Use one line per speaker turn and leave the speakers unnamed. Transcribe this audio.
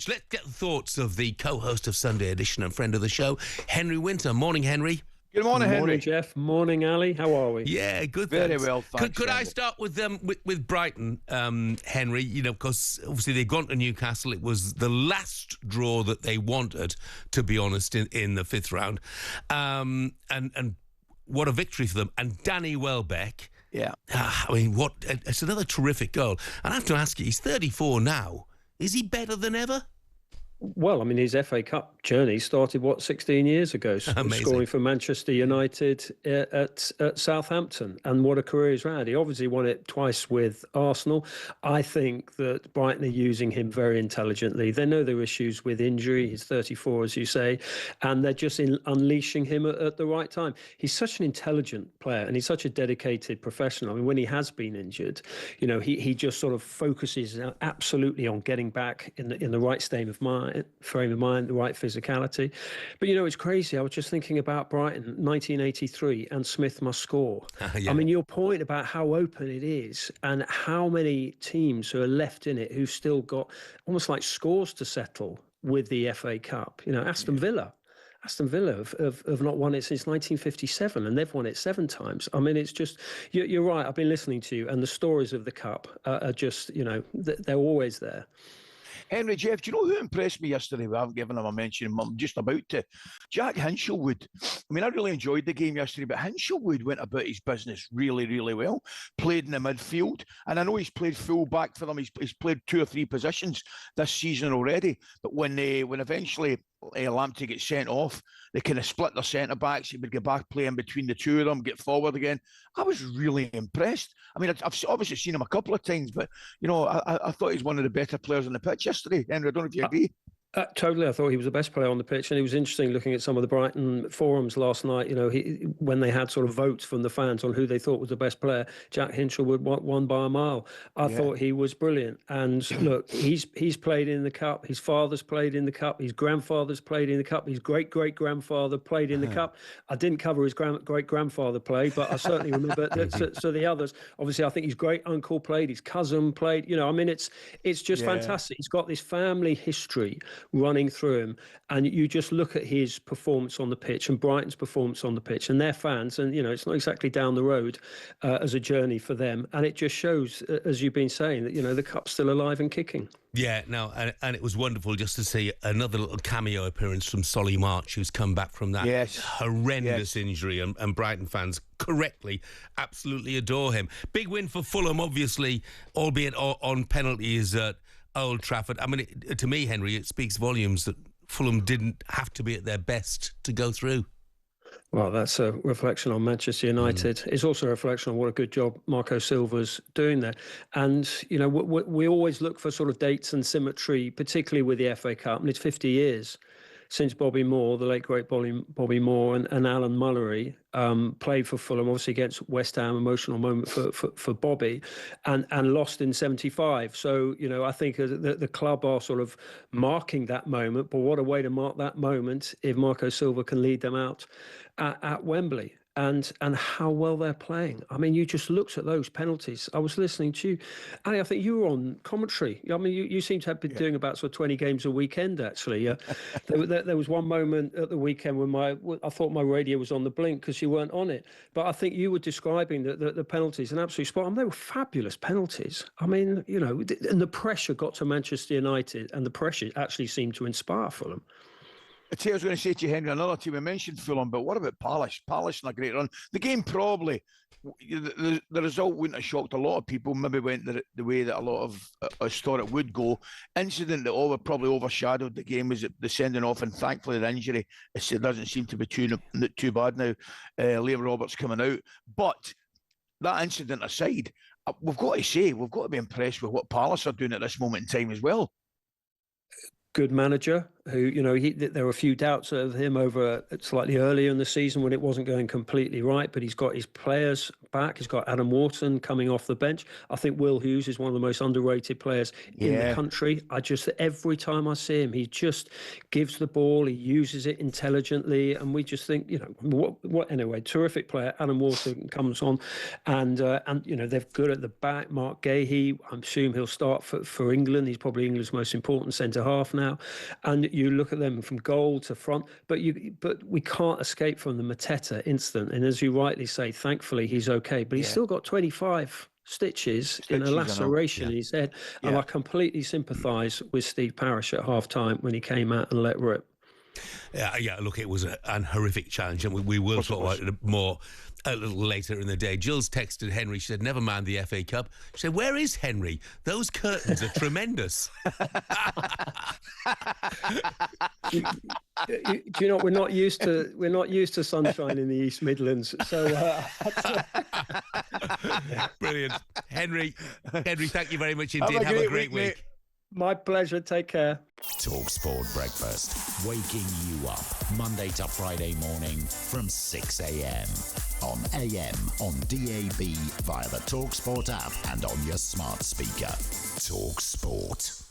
Let's get the thoughts of the co-host of Sunday Edition and friend of the show, Henry Winter. Morning, Henry.
Good morning, Henry.
Morning, Jeff. Morning, Ali. How are we?
Yeah, good.
Very
thanks.
well, thanks.
Could I start with Brighton, Henry? You know, because obviously they've gone to Newcastle. It was the last draw that they wanted, to be honest, in the fifth round. And what a victory for them. And Danny Welbeck.
Yeah.
I mean, it's another terrific goal. And I have to ask you, he's 34 now. Is he better than ever?
Well, I mean, his FA Cup journey started, 16 years ago, scoring for Manchester United at Southampton. And what a career he's had. He obviously won it twice with Arsenal. I think that Brighton are using him very intelligently. They know there are issues with injury. He's 34, as you say, and they're just unleashing him at the right time. He's such an intelligent player, and he's such a dedicated professional. I mean, when he has been injured, you know, he just sort of focuses absolutely on getting back in the right frame of mind, the right physicality. But, you know, it's crazy. I was just thinking about Brighton, 1983, and Smith must score.
Yeah.
I mean, your point about how open it is and how many teams who are left in it who've still got almost like scores to settle with the FA Cup. You know, Aston Villa have not won it since 1957, and they've won it 7 times. I mean, it's just, you're right. I've been listening to you, and the stories of the Cup are just, you know, they're always there.
Henry, Jeff, do you know who impressed me yesterday? We haven't given him a mention. I'm just about to. Jack Hinshelwood. I mean, I really enjoyed the game yesterday, but Hinshelwood went about his business really, really well. Played in the midfield, and I know he's played full back for them. He's played 2 or 3 positions this season already. But when eventually Lamptey gets sent off, they kind of split their centre-backs. He would get back playing between the two of them, get forward again. I was really impressed. I mean, I've obviously seen him a couple of times, but, you know, I thought he's one of the better players on the pitch yesterday. Henry, I don't know if you agree.
Totally. I thought he was the best player on the pitch, and it was interesting looking at some of the Brighton forums last night. You know, when they had sort of votes from the fans on who they thought was the best player, Jack Hinshelwood won by a mile. I thought he was brilliant. And look, he's played in the Cup. His father's played in the Cup. His grandfather's played in the Cup. His great-great-grandfather played in the Cup. I didn't cover his great-grandfather play, but I certainly remember. So the others, obviously, I think his great-uncle played. His cousin played. You know, I mean, it's just fantastic. He's got this family history running through him, and you just look at his performance on the pitch and Brighton's performance on the pitch and their fans, and you know, it's not exactly down the road as a journey for them, and it just shows, as you've been saying, that, you know, the Cup's still alive and kicking.
Yeah, no, and it was wonderful just to see another little cameo appearance from Solly March, who's come back from that horrendous injury, and Brighton fans correctly absolutely adore him. Big win for Fulham, obviously, albeit on penalties at Old Trafford. I mean, to me, Henry, it speaks volumes that Fulham didn't have to be at their best to go through.
Well, that's a reflection on Manchester United. It's also a reflection on what a good job Marco Silva's doing there. And, you know, we always look for sort of dates and symmetry, particularly with the FA Cup. And it's 50 years since Bobby Moore, the late, great Bobby Moore, and Alan Mullery played for Fulham, obviously against West Ham, emotional moment for Bobby, and lost in 75. So, you know, I think the club are sort of marking that moment, but what a way to mark that moment if Marco Silva can lead them out at Wembley. And how well they're playing. I mean, you just looked at those penalties. I was listening to you. Ali, I think you were on commentary. I mean, you seem to have been doing about sort of 20 games a weekend, actually. There was one moment at the weekend when I thought my radio was on the blink because you weren't on it. But I think you were describing the penalties, an absolute spot on. They were fabulous penalties. I mean, you know, and the pressure got to Manchester United, and the pressure actually seemed to inspire Fulham.
I was going to say to you, Henry, another team. I mentioned Fulham, but what about Palace? Palace in a great run. The game probably, the result wouldn't have shocked a lot of people. Maybe went the way that a lot of us thought it would go. Incident that probably overshadowed the game was the sending off, and thankfully the injury, it doesn't seem to be too bad now. Liam Roberts coming out. But that incident aside, we've got to be impressed with what Palace are doing at this moment in time as well.
Good manager, who, there were a few doubts of him over slightly earlier in the season when it wasn't going completely right, but he's got his players back. He's got Adam Wharton coming off the bench. I think Will Hughes is one of the most underrated players in the country. Every time I see him, he just gives the ball, he uses it intelligently, and we just think, anyway, terrific player. Adam Wharton comes on, and they're good at the back. Marc Guéhi, I'm assuming he'll start for England. He's probably England's most important centre half now. And you look at them from goal to front, but we can't escape from the Mateta incident. And as you rightly say, thankfully he's okay, but he's still got 25 stitches in a laceration in his head. And I completely sympathise with Steve Parish at half-time when he came out and let rip.
Yeah, look, it was an horrific challenge, and we will talk about it more a little later in the day. Jill's texted Henry. She said, never mind the FA Cup. She said, where is Henry? Those curtains are tremendous.
Do you know, we're not used to sunshine in the East Midlands, so
Brilliant. Henry, thank you very much indeed. Have a great week.
My pleasure. Take care.
talkSPORT Breakfast, waking you up Monday to Friday morning from 6 a.m. on AM, on DAB, via the talkSPORT app and on your smart speaker. talkSPORT.